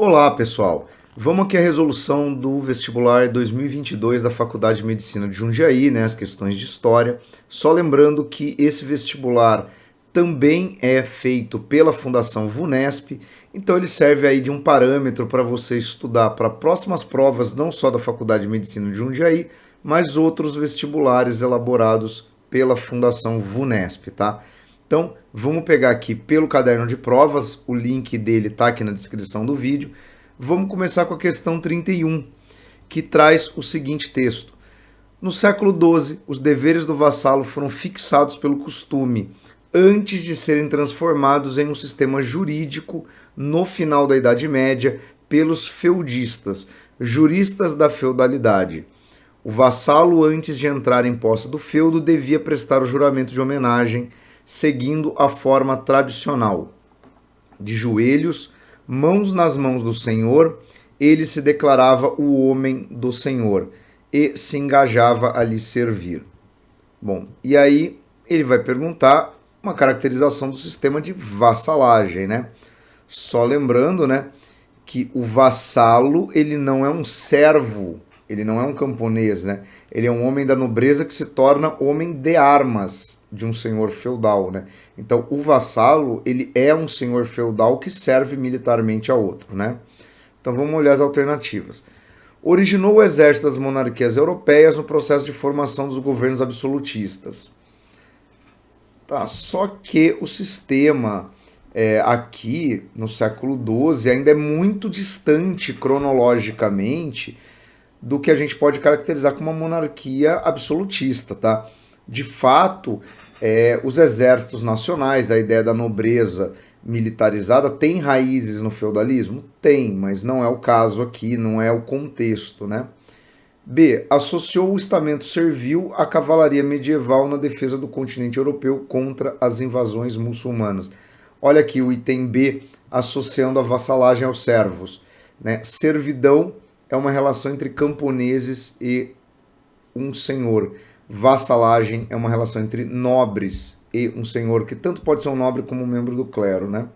Olá, pessoal. Vamos aqui à resolução do vestibular 2022 da Faculdade de Medicina de Jundiaí, né, as questões de história. Só lembrando que esse vestibular também é feito pela Fundação VUNESP, então ele serve aí de um parâmetro para você estudar para próximas provas, não só da Faculdade de Medicina de Jundiaí, mas outros vestibulares elaborados pela Fundação VUNESP, tá? Então, vamos pegar aqui pelo caderno de provas, o link dele está aqui na descrição do vídeo. Vamos começar com a questão 31, que traz o seguinte texto. No século XII, os deveres do vassalo foram fixados pelo costume, antes de serem transformados em um sistema jurídico no final da Idade Média pelos feudistas, juristas da feudalidade. O vassalo, antes de entrar em posse do feudo, devia prestar o juramento de homenagem, seguindo a forma tradicional. De joelhos, mãos nas mãos do Senhor, ele se declarava o homem do Senhor e se engajava a lhe servir. Bom, e aí ele vai perguntar uma caracterização do sistema de vassalagem, né? Só lembrando, né, que o vassalo, ele não é um servo, ele não é um camponês, né? Ele é um homem da nobreza que se torna homem de armas de um senhor feudal, né? Então, o vassalo, ele é um senhor feudal que serve militarmente a outro, né? Então, vamos olhar as alternativas. Originou o exército das monarquias europeias no processo de formação dos governos absolutistas. Tá, só que o sistema aqui no século XII ainda é muito distante cronologicamente do que a gente pode caracterizar como uma monarquia absolutista, tá? De fato, os exércitos nacionais, a ideia da nobreza militarizada tem raízes no feudalismo? Tem, mas não é o caso aqui, não é o contexto, né? B. Associou o estamento servil à cavalaria medieval na defesa do continente europeu contra as invasões muçulmanas. Olha aqui o item B, associando a vassalagem aos servos, né? Servidão é uma relação entre camponeses e um senhor. Vassalagem é uma relação entre nobres e um senhor, que tanto pode ser um nobre como um membro do clero, né?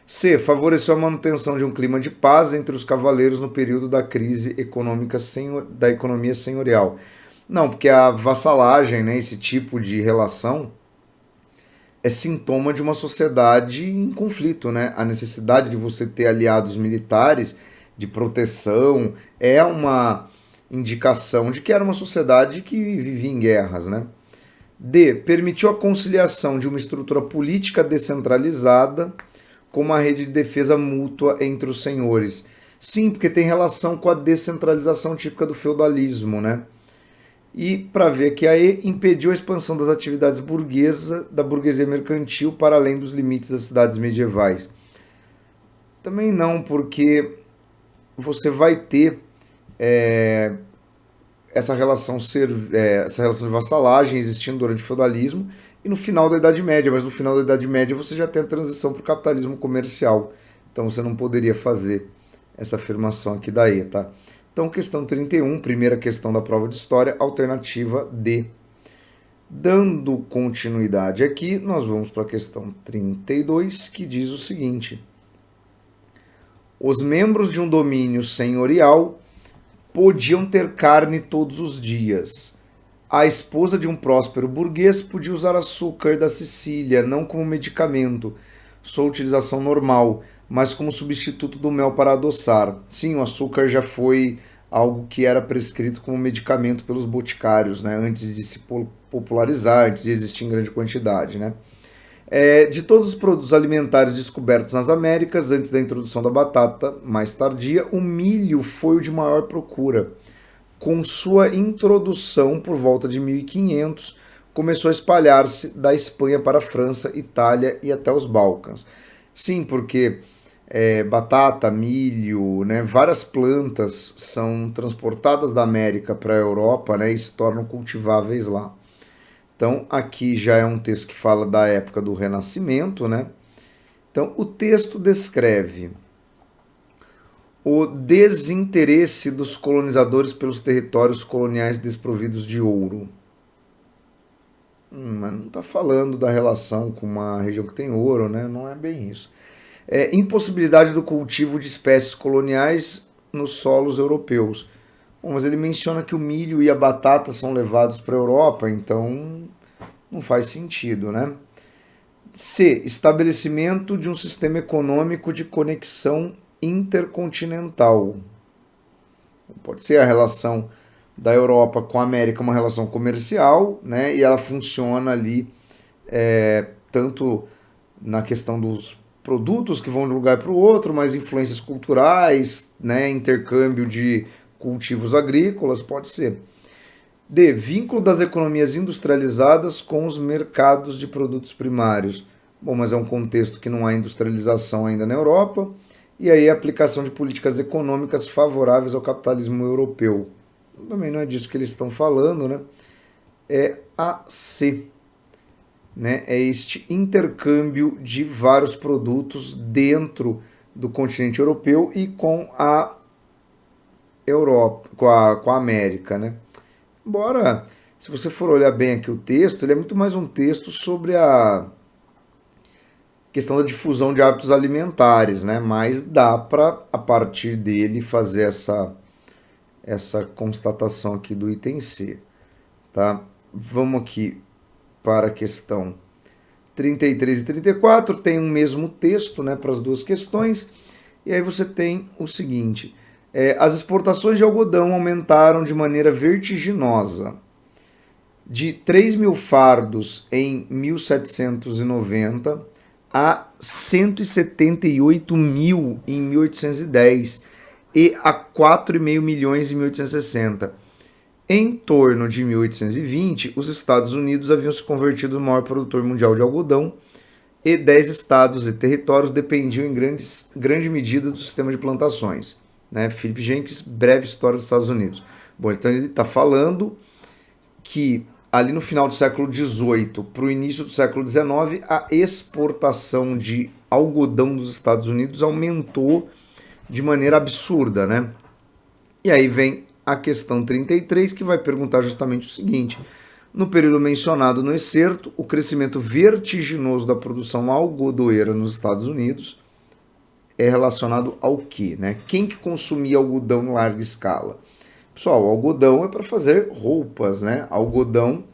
C. Favoreceu a manutenção de um clima de paz entre os cavaleiros no período da crise econômica da economia senhorial. Não, porque a vassalagem, né, esse tipo de relação, é sintoma de uma sociedade em conflito, né? A necessidade de você ter aliados militares de proteção é uma indicação de que era uma sociedade que vivia em guerras, né? D. Permitiu a conciliação de uma estrutura política descentralizada com uma rede de defesa mútua entre os senhores. Sim, porque tem relação com a descentralização típica do feudalismo, né? E para ver que a E impediu a expansão das atividades burguesas da burguesia mercantil para além dos limites das cidades medievais. Também não, porque você vai ter essa relação de vassalagem existindo durante o feudalismo e no final da Idade Média, mas no final da Idade Média você já tem a transição para o capitalismo comercial. Então você não poderia fazer essa afirmação aqui da E, tá? Então, questão 31, primeira questão da prova de história, alternativa D. Dando continuidade aqui, nós vamos para a questão 32, que diz o seguinte: os membros de um domínio senhorial podiam ter carne todos os dias. A esposa de um próspero burguês podia usar açúcar da Sicília, não como medicamento, sua utilização normal, mas como substituto do mel para adoçar. Sim, o açúcar já foi algo que era prescrito como medicamento pelos boticários, né, antes de se popularizar, antes de existir em grande quantidade, né? De todos os produtos alimentares descobertos nas Américas, antes da introdução da batata mais tardia, o milho foi o de maior procura. Com sua introdução por volta de 1500, começou a espalhar-se da Espanha para a França, Itália e até os Balcãs. Sim, porque batata, milho, né, várias plantas são transportadas da América para a Europa, né, e se tornam cultiváveis lá. Então, aqui já é um texto que fala da época do Renascimento, né? Então, o texto descreve o desinteresse dos colonizadores pelos territórios coloniais desprovidos de ouro. Mas não está falando da relação com uma região que tem ouro, né? Não é bem isso. Impossibilidade do cultivo de espécies coloniais nos solos europeus. Bom, mas ele menciona que o milho e a batata são levados para a Europa, então não faz sentido, né? C. Estabelecimento de um sistema econômico de conexão intercontinental. Pode ser a relação da Europa com a América, uma relação comercial, né? E ela funciona ali tanto na questão dos produtos que vão de um lugar para o outro, mas influências culturais, né? Intercâmbio de cultivos agrícolas, pode ser. D. Vínculo das economias industrializadas com os mercados de produtos primários. Bom, mas é um contexto que não há industrialização ainda na Europa. E aí a aplicação de políticas econômicas favoráveis ao capitalismo europeu. Também não é disso que eles estão falando, né? É a C. Né? É este intercâmbio de vários produtos dentro do continente europeu e com a Europa, com a América, né? Embora, se você for olhar bem aqui o texto, ele é muito mais um texto sobre a questão da difusão de hábitos alimentares, né? Mas dá para, a partir dele, fazer essa constatação aqui do item C, tá? Vamos aqui para a questão 33 e 34, tem o mesmo texto, né, para as duas questões, e aí você tem o seguinte: as exportações de algodão aumentaram de maneira vertiginosa, de 3 mil fardos em 1790 a 178 mil em 1810 e a 4,5 milhões em 1860. Em torno de 1820, os Estados Unidos haviam se convertido no maior produtor mundial de algodão e 10 estados e territórios dependiam em grande medida do sistema de plantações. Né? Philip Jenkins, Breve História dos Estados Unidos. Bom, então ele está falando que ali no final do século XVIII para o início do século XIX, a exportação de algodão dos Estados Unidos aumentou de maneira absurda, né? E aí vem a questão 33, que vai perguntar justamente o seguinte: no período mencionado no excerto, o crescimento vertiginoso da produção algodoeira nos Estados Unidos é relacionado ao quê, né? Quem que consumia algodão em larga escala? Pessoal, o algodão é para fazer roupas, né? Algodão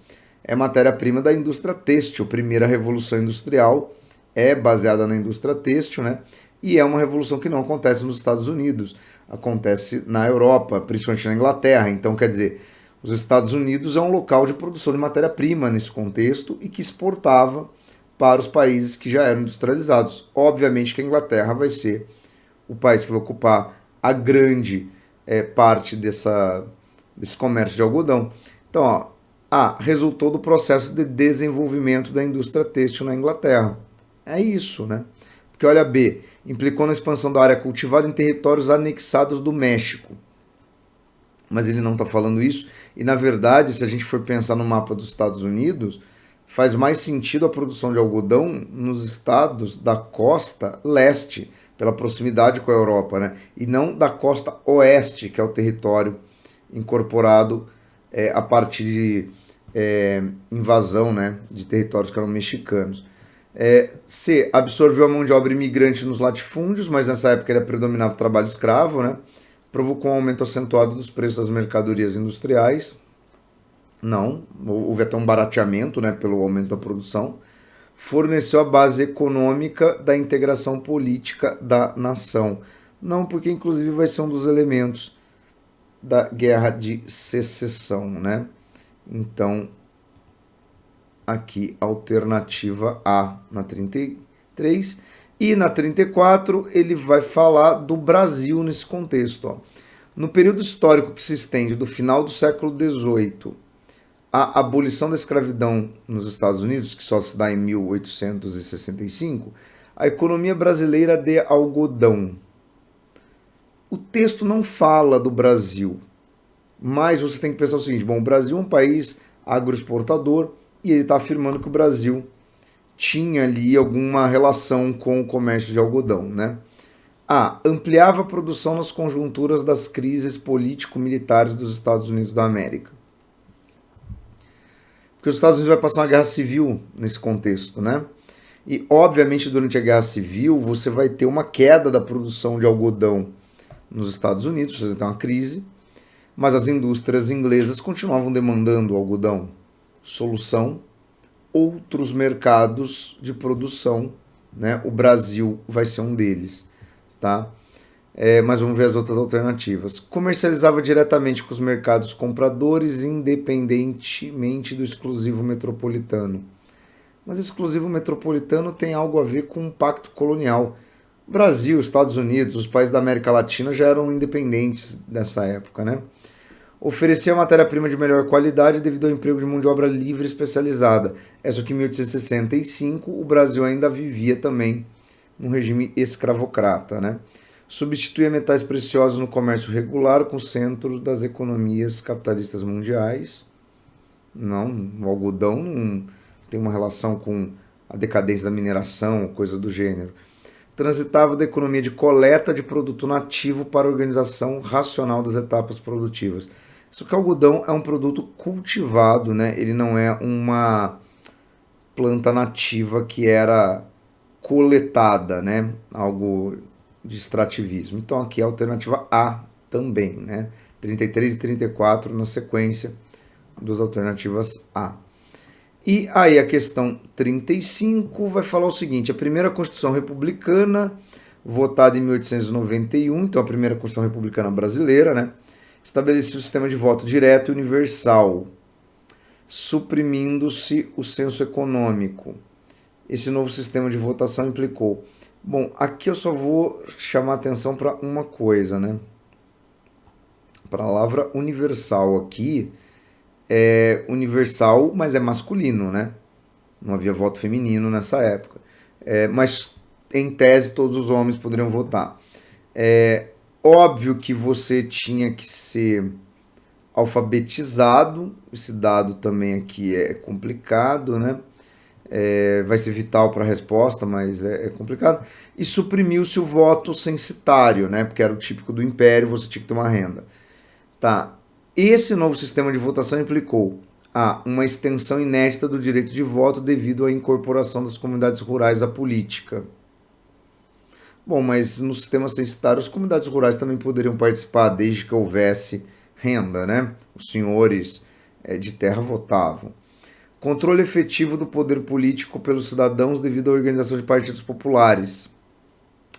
é matéria-prima da indústria têxtil. A primeira revolução industrial é baseada na indústria têxtil, né? E é uma revolução que não acontece nos Estados Unidos, acontece na Europa, principalmente na Inglaterra. Então, quer dizer, os Estados Unidos é um local de produção de matéria-prima nesse contexto e que exportava para os países que já eram industrializados. Obviamente que a Inglaterra vai ser o país que vai ocupar a grande parte desse comércio de algodão. Então, ó, resultou do processo de desenvolvimento da indústria têxtil na Inglaterra. É isso, né? Porque olha B, implicou na expansão da área cultivada em territórios anexados do México. Mas ele não está falando isso. E, na verdade, se a gente for pensar no mapa dos Estados Unidos, faz mais sentido a produção de algodão nos estados da costa leste, pela proximidade com a Europa, né? E não da costa oeste, que é o território incorporado a partir de invasão, né, de territórios que eram mexicanos. C. Absorveu a mão de obra imigrante nos latifúndios, mas nessa época ele predominava o trabalho escravo, né? Provocou um aumento acentuado dos preços das mercadorias industriais. Não, houve até um barateamento, né, pelo aumento da produção. Forneceu a base econômica da integração política da nação. Não, porque inclusive vai ser um dos elementos da guerra de secessão, né? Então, aqui, alternativa A na 33. E na 34, ele vai falar do Brasil nesse contexto. Ó. No período histórico que se estende do final do século XVIII, a abolição da escravidão nos Estados Unidos, que só se dá em 1865, a economia brasileira de algodão. O texto não fala do Brasil, mas você tem que pensar o seguinte: bom, o Brasil é um país agroexportador e ele está afirmando que o Brasil tinha ali alguma relação com o comércio de algodão, né? A. Ampliava a produção nas conjunturas das crises político-militares dos Estados Unidos da América. Porque os Estados Unidos vai passar uma guerra civil nesse contexto, né? E, obviamente, durante a Guerra Civil, você vai ter uma queda da produção de algodão nos Estados Unidos, você vai ter uma crise, mas as indústrias inglesas continuavam demandando algodão. Solução: outros mercados de produção, né? O Brasil vai ser um deles, tá? Mas vamos ver as outras alternativas. Comercializava diretamente com os mercados compradores, independentemente do exclusivo metropolitano. Mas exclusivo metropolitano tem algo a ver com o pacto colonial. Brasil, Estados Unidos, os países da América Latina já eram independentes nessa época, né? Oferecia matéria-prima de melhor qualidade devido ao emprego de mão de obra livre e especializada. É só que em 1865 o Brasil ainda vivia também num regime escravocrata, né? Substituía metais preciosos no comércio regular com o centro das economias capitalistas mundiais. Não, o algodão não tem uma relação com a decadência da mineração, coisa do gênero. Transitava da economia de coleta de produto nativo para a organização racional das etapas produtivas. Só que o algodão é um produto cultivado, né? Ele não é uma planta nativa que era coletada, né? Algo de extrativismo. Então aqui é a alternativa A também, né? 33 e 34 na sequência das alternativas A. E aí a questão 35 vai falar o seguinte: a primeira Constituição Republicana, votada em 1891, então a primeira Constituição Republicana brasileira, né? Estabelecia o sistema de voto direto e universal, suprimindo-se o censo econômico. Esse novo sistema de votação implicou... Bom, aqui eu só vou chamar atenção para uma coisa, né? A palavra universal aqui é universal, mas é masculino, né? Não havia voto feminino nessa época. Mas, em tese, todos os homens poderiam votar. É óbvio que você tinha que ser alfabetizado. Esse dado também aqui é complicado, né? Vai ser vital para a resposta, mas é complicado. E suprimiu-se o voto censitário, né? Porque era o típico do império, você tinha que ter uma renda. Tá. Esse novo sistema de votação implicou uma extensão inédita do direito de voto devido à incorporação das comunidades rurais à política. Bom, mas no sistema censitário as comunidades rurais também poderiam participar desde que houvesse renda, né? Os senhores de terra votavam. Controle efetivo do poder político pelos cidadãos devido à organização de partidos populares.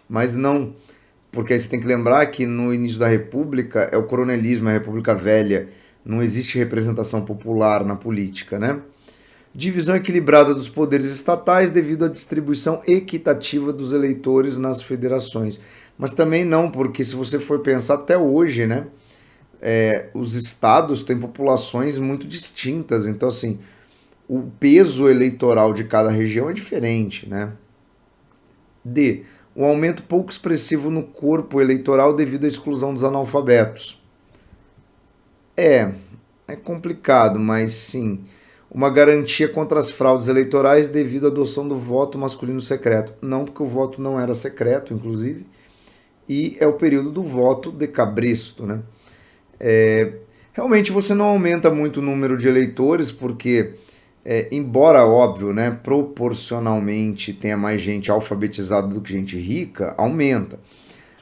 Mas não, porque aí você tem que lembrar que no início da República é o coronelismo, é a República Velha. Não existe representação popular na política, né? Divisão equilibrada dos poderes estatais devido à distribuição equitativa dos eleitores nas federações. Mas também não, porque se você for pensar até hoje, né? Os estados têm populações muito distintas, então assim... o peso eleitoral de cada região é diferente, né? D. Um aumento pouco expressivo no corpo eleitoral devido à exclusão dos analfabetos. É complicado, mas sim. Uma garantia contra as fraudes eleitorais devido à adoção do voto masculino secreto. Não, porque o voto não era secreto, inclusive. E é o período do voto de cabresto, né? Realmente você não aumenta muito o número de eleitores, porque... embora, óbvio, né, proporcionalmente tenha mais gente alfabetizada do que gente rica, aumenta.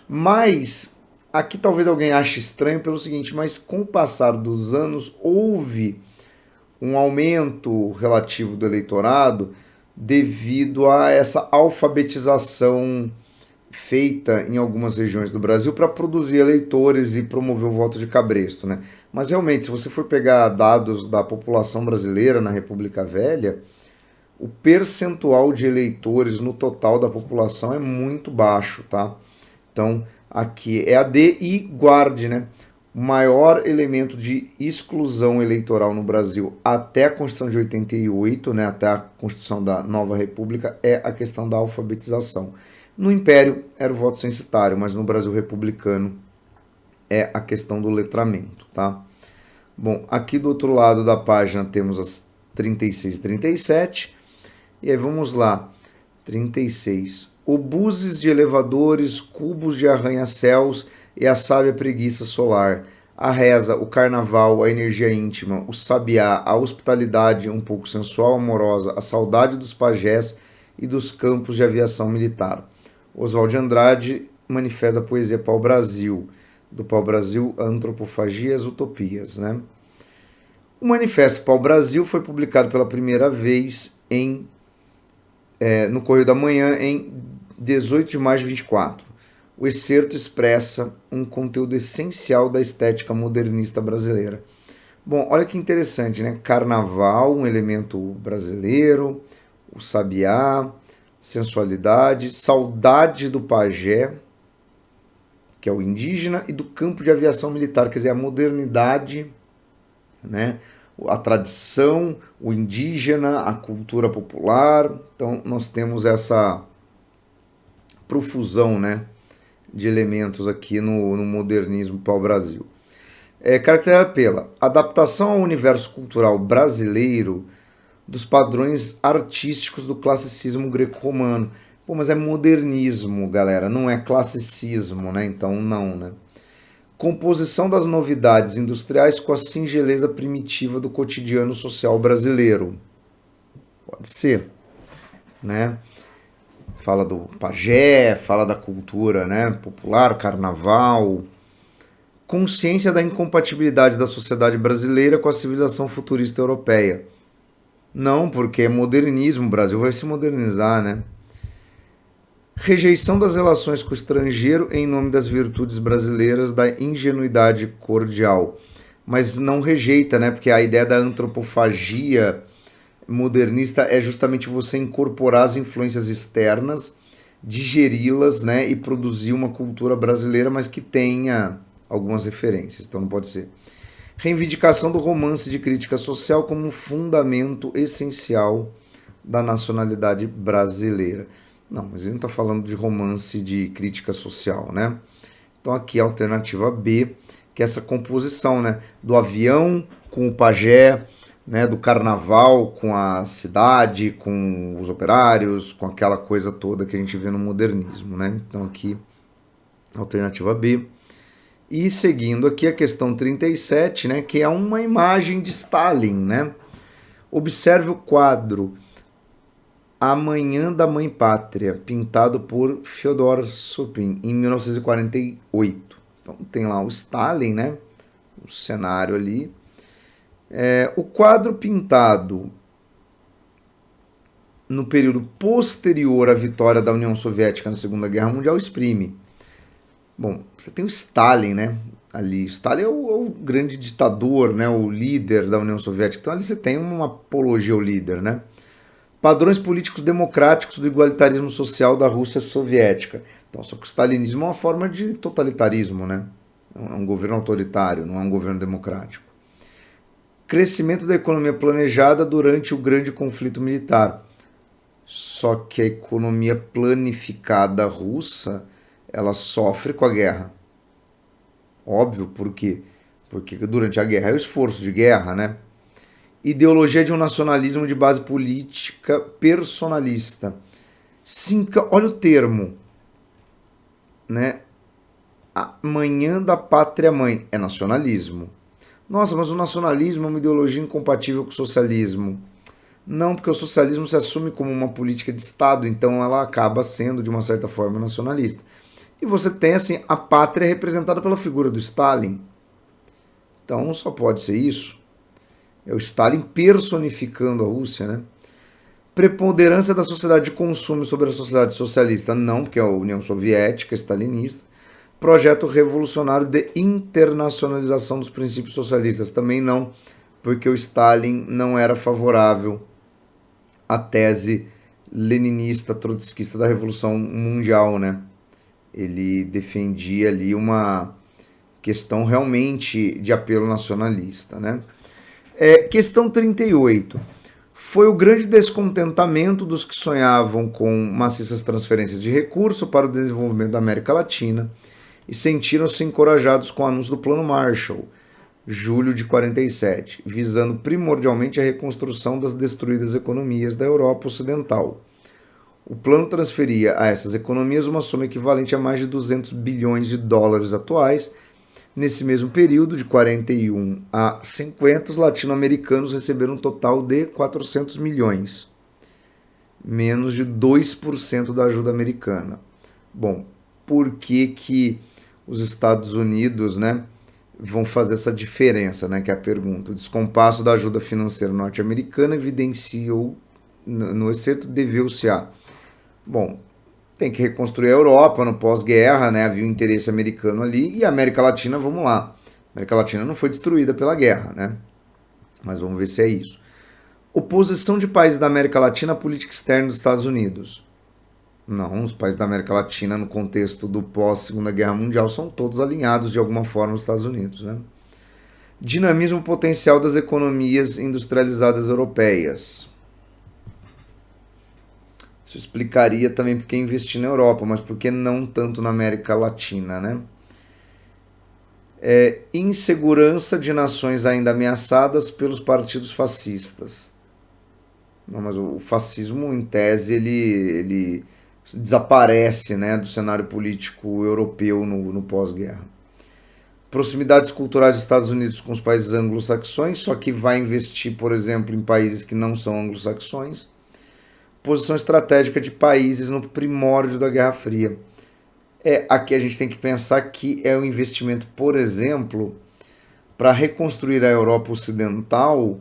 Mas aqui talvez alguém ache estranho pelo seguinte, mas com o passar dos anos houve um aumento relativo do eleitorado devido a essa alfabetização feita em algumas regiões do Brasil para produzir eleitores e promover o voto de cabresto, né? Mas realmente, se você for pegar dados da população brasileira na República Velha, o percentual de eleitores no total da população é muito baixo, tá? Então, aqui é a D e guarde, né? O maior elemento de exclusão eleitoral no Brasil até a Constituição de 88, né, até a Constituição da Nova República, é a questão da alfabetização. No Império era o voto censitário, mas no Brasil republicano é a questão do letramento, tá? Bom, aqui do outro lado da página temos as 36 e 37. E aí vamos lá. 36. Obuses de elevadores, cubos de arranha-céus e a sábia preguiça solar. A reza, o carnaval, a energia íntima, o sabiá, a hospitalidade um pouco sensual, amorosa, a saudade dos pajés e dos campos de aviação militar. Oswald de Andrade, Manifesto da Poesia Pau-Brasil, do Pau-Brasil, Antropofagia e as Utopias, né? O Manifesto Pau-Brasil foi publicado pela primeira vez no Correio da Manhã em 18 de maio de 24. O excerto expressa um conteúdo essencial da estética modernista brasileira. Bom, olha que interessante, né? Carnaval, um elemento brasileiro, o sabiá, sensualidade, saudade do pajé, que é o indígena, e do campo de aviação militar, quer dizer, a modernidade, né? A tradição, o indígena, a cultura popular. Então, nós temos essa profusão, né, de elementos aqui no modernismo pau-brasil. Caracterizada pela adaptação ao universo cultural brasileiro dos padrões artísticos do classicismo greco-romano. Pô, mas é modernismo, galera, não é classicismo, né? Então não, né? Composição das novidades industriais com a singeleza primitiva do cotidiano social brasileiro. Pode ser, né? Fala do pajé, fala da cultura, né, popular, carnaval. Consciência da incompatibilidade da sociedade brasileira com a civilização futurista europeia. Não, porque é modernismo, o Brasil vai se modernizar, né? Rejeição das relações com o estrangeiro em nome das virtudes brasileiras da ingenuidade cordial. Mas não rejeita, né? Porque a ideia da antropofagia modernista é justamente você incorporar as influências externas, digeri-las, né? E produzir uma cultura brasileira, mas que tenha algumas referências. Então não pode ser. Reivindicação do romance de crítica social como um fundamento essencial da nacionalidade brasileira. Não, mas ele não está falando de romance de crítica social, né? Então aqui a alternativa B, que é essa composição, né, do avião com o pajé, né, do carnaval com a cidade, com os operários, com aquela coisa toda que a gente vê no modernismo, né? Então aqui alternativa B. E seguindo aqui a questão 37, né, que é uma imagem de Stalin, né? Observe o quadro A Manhã da Mãe Pátria, pintado por Fyodor Supin, em 1948. Então tem lá o Stalin, né? O cenário ali. O quadro pintado no período posterior à vitória da União Soviética na Segunda Guerra Mundial exprime. Bom, você tem o Stalin, né? Ali, Stalin é o grande ditador, né? O líder da União Soviética. Então ali você tem uma apologia ao líder, né? Padrões políticos democráticos do igualitarismo social da Rússia soviética. Então, só que o stalinismo é uma forma de totalitarismo, né? É um governo autoritário, não é um governo democrático. Crescimento da economia planejada durante o grande conflito militar. Só que a economia planificada russa, ela sofre com a guerra. Óbvio, por quê? Porque durante a guerra é o esforço de guerra, né? Ideologia de um nacionalismo de base política personalista. Sim, olha o termo, né? A Manhã da Pátria Mãe é nacionalismo. Nossa, mas o nacionalismo é uma ideologia incompatível com o socialismo. Não, porque o socialismo se assume como uma política de Estado, então ela acaba sendo, de uma certa forma, nacionalista. E você tem, assim, a pátria representada pela figura do Stalin. Então só pode ser isso. É o Stalin personificando a Rússia, né? Preponderância da sociedade de consumo sobre a sociedade socialista. Não, porque é a União Soviética, stalinista. Projeto revolucionário de internacionalização dos princípios socialistas. Também não, porque o Stalin não era favorável à tese leninista, trotskista da Revolução Mundial, né? Ele defendia ali uma questão realmente de apelo nacionalista, né? Questão 38. Foi o grande descontentamento dos que sonhavam com maciças transferências de recursos para o desenvolvimento da América Latina e sentiram-se encorajados com o anúncio do Plano Marshall, julho de 47, visando primordialmente a reconstrução das destruídas economias da Europa Ocidental. O plano transferia a essas economias uma soma equivalente a mais de 200 bilhões de dólares atuais. Nesse mesmo período, de 41 a 50, os latino-americanos receberam um total de 400 milhões. menos de 2% da ajuda americana. Bom, por que que os Estados Unidos, né, vão fazer essa diferença, né, que é a pergunta. O descompasso da ajuda financeira norte-americana evidenciou, no exceto deveu-se a... Bom, tem que reconstruir a Europa no pós-guerra, né, havia um interesse americano ali, e a América Latina, vamos lá. A América Latina não foi destruída pela guerra, né, mas vamos ver se é isso. Oposição de países da América Latina à política externa dos Estados Unidos. Não, os países da América Latina, no contexto do pós-Segunda Guerra Mundial, são todos alinhados de alguma forma aos Estados Unidos, né? Dinamismo potencial das economias industrializadas europeias. Isso explicaria também por que investir na Europa, mas por que não tanto na América Latina, né? Insegurança de nações ainda ameaçadas pelos partidos fascistas. Não, mas o fascismo, em tese, ele desaparece, né, do cenário político europeu no pós-guerra. Proximidades culturais dos Estados Unidos com os países anglo-saxões, só que vai investir, por exemplo, em países que não são anglo-saxões. Posição estratégica de países no primórdio da Guerra Fria. Aqui a gente tem que pensar que é um investimento, por exemplo, para reconstruir a Europa Ocidental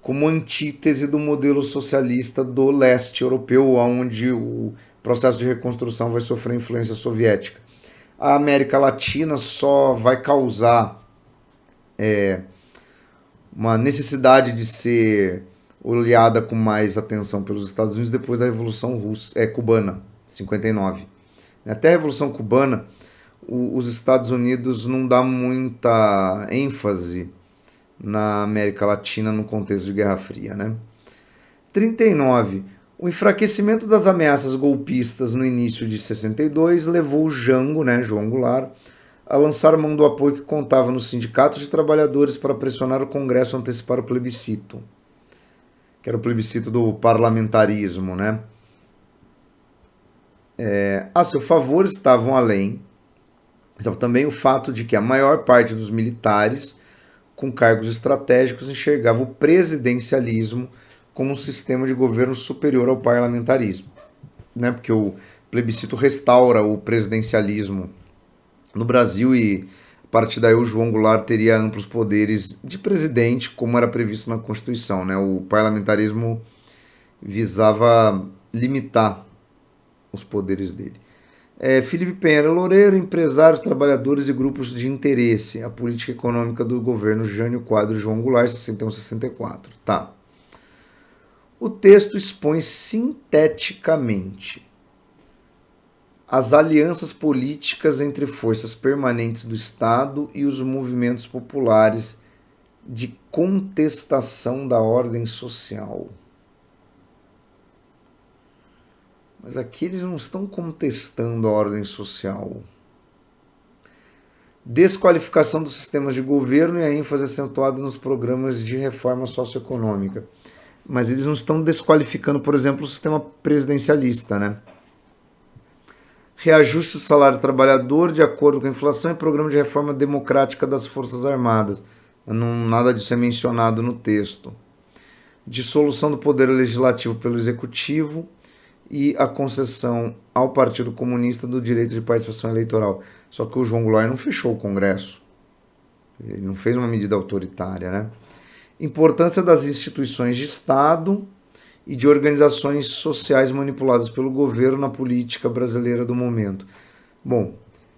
como antítese do modelo socialista do leste europeu, onde o processo de reconstrução vai sofrer influência soviética. A América Latina só vai causar uma necessidade de ser olhada com mais atenção pelos Estados Unidos depois da Revolução Cubana, 59. Até a Revolução Cubana, os Estados Unidos não dá muita ênfase na América Latina no contexto de Guerra Fria, né? 39. O enfraquecimento das ameaças golpistas no início de 62 levou o Jango, né, João Goulart, a lançar mão do apoio que contava nos sindicatos de trabalhadores para pressionar o Congresso a antecipar o plebiscito, que era o plebiscito do parlamentarismo, né? A seu favor estava também o fato de que a maior parte dos militares com cargos estratégicos enxergava o presidencialismo como um sistema de governo superior ao parlamentarismo, né? Porque o plebiscito restaura o presidencialismo no Brasil e a partir daí o João Goulart teria amplos poderes de presidente, como era previsto na Constituição, né? O parlamentarismo visava limitar os poderes dele. Felipe Penheiro Loureiro, empresários, trabalhadores e grupos de interesse. A política econômica do governo Jânio Quadros e João Goulart, 61-64. Tá. O texto expõe sinteticamente as alianças políticas entre forças permanentes do Estado e os movimentos populares de contestação da ordem social. Mas aqui eles não estão contestando a ordem social. Desqualificação dos sistemas de governo e a ênfase acentuada nos programas de reforma socioeconômica. Mas eles não estão desqualificando, por exemplo, o sistema presidencialista, né? Reajuste do salário do trabalhador de acordo com a inflação e programa de reforma democrática das Forças Armadas. Nada disso é mencionado no texto. Dissolução do poder legislativo pelo executivo e a concessão ao Partido Comunista do direito de participação eleitoral. Só que o João Goulart não fechou o Congresso. Ele não fez uma medida autoritária, né? Importância das instituições de Estado e de organizações sociais manipuladas pelo governo na política brasileira do momento. Bom,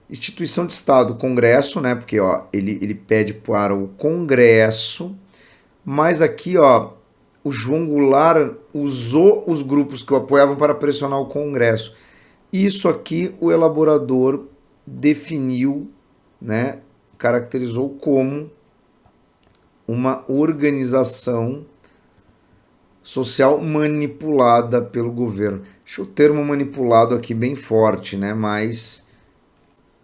instituição de Estado, Congresso, né? Porque ele pede para o Congresso, mas aqui, o João Goulart usou os grupos que o apoiavam para pressionar o Congresso. Isso aqui o elaborador definiu, né, caracterizou como uma organização social manipulada pelo governo. Deixa o termo manipulado aqui bem forte, né? Mas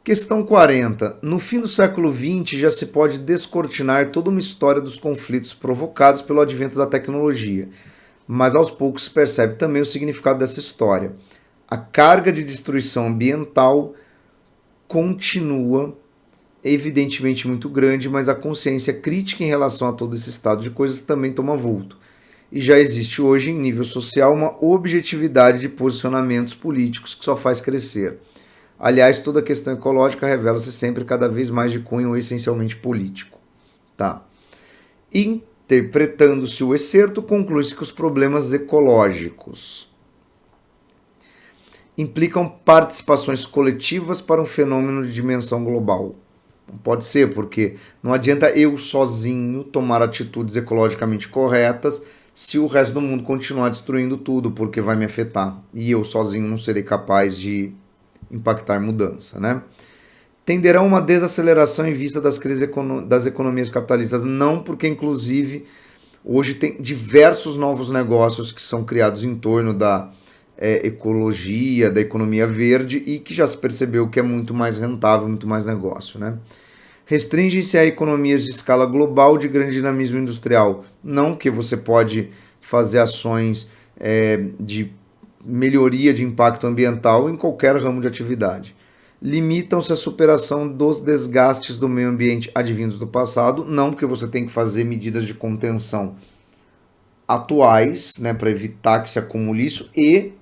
questão 40. No fim do século XX já se pode descortinar toda uma história dos conflitos provocados pelo advento da tecnologia, mas aos poucos se percebe também o significado dessa história. A carga de destruição ambiental continua evidentemente muito grande, mas a consciência crítica em relação a todo esse estado de coisas também toma vulto. e já existe hoje em nível social uma objetividade de posicionamentos políticos que só faz crescer. Aliás, toda a questão ecológica revela-se sempre cada vez mais de cunho essencialmente político. Tá? Interpretando-se o excerto, conclui-se que os problemas ecológicos implicam participações coletivas para um fenômeno de dimensão global. Pode ser, porque não adianta eu sozinho tomar atitudes ecologicamente corretas se o resto do mundo continuar destruindo tudo, porque vai me afetar. E eu sozinho não serei capaz de impactar mudança, né? Tenderá uma desaceleração em vista das crises das economias capitalistas, não, porque inclusive hoje tem diversos novos negócios que são criados em torno da ecologia, da economia verde, e que já se percebeu que é muito mais rentável, muito mais negócio, né? Restringem-se a economias de escala global de grande dinamismo industrial. Não, que você pode fazer ações de melhoria de impacto ambiental em qualquer ramo de atividade. Limitam-se à superação dos desgastes do meio ambiente advindos do passado. Não, porque você tem que fazer medidas de contenção atuais, né, para evitar que se acumule isso, e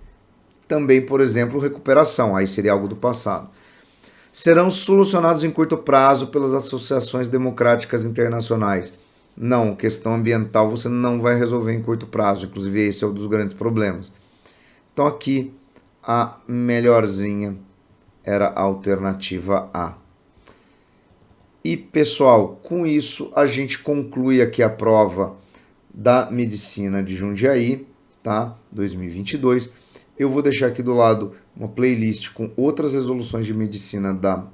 também, por exemplo, recuperação, aí seria algo do passado. Serão solucionados em curto prazo pelas associações democráticas internacionais. Não, questão ambiental você não vai resolver em curto prazo, inclusive esse é um dos grandes problemas. Então aqui a melhorzinha era a alternativa A. E pessoal, com isso a gente conclui aqui a prova da medicina de Jundiaí, tá? 2022. Eu vou deixar aqui do lado uma playlist com outras resoluções de medicina da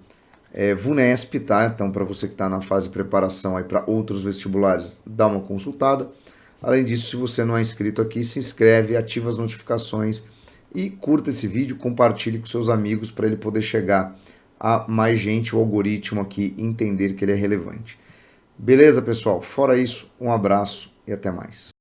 VUNESP, tá? Então, para você que está na fase de preparação aí para outros vestibulares, dá uma consultada. Além disso, se você não é inscrito aqui, se inscreve, ativa as notificações e curta esse vídeo, compartilhe com seus amigos para ele poder chegar a mais gente, o algoritmo aqui entender que ele é relevante. Beleza, pessoal? Fora isso, um abraço e até mais.